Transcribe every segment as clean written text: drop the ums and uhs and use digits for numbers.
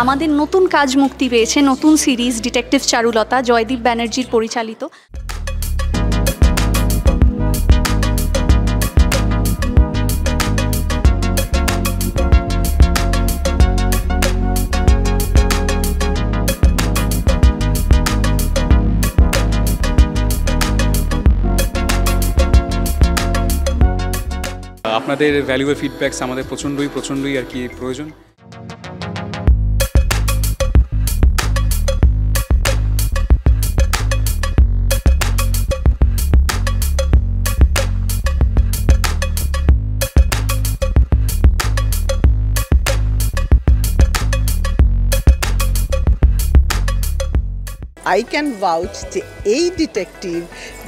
আমাদের নতুন কাজ মুক্তি পেয়েছে, নতুন সিরিজ ডিটেকটিভ চারুলতা, জয়দীপ ব্যানার্জির পরিচালিত। আপনাদের ভ্যালুয়েবল ফিডব্যাকস আমাদের প্রচণ্ডই আর কি প্রয়োজন। I can vouch যে এই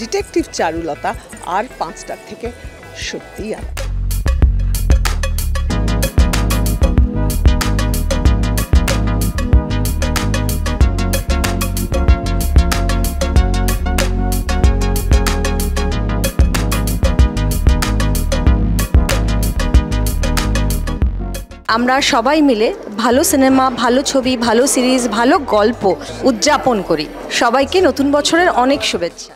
ডিটেকটিভ চারুলতা আর 5টার থেকে সত্যিই আলাদা। আমরা সবাই মিলে ভালো সিনেমা, ভালো ছবি, ভালো সিরিজ, ভালো গল্প উদযাপন করি। সবাইকে নতুন বছরের অনেক শুভেচ্ছা।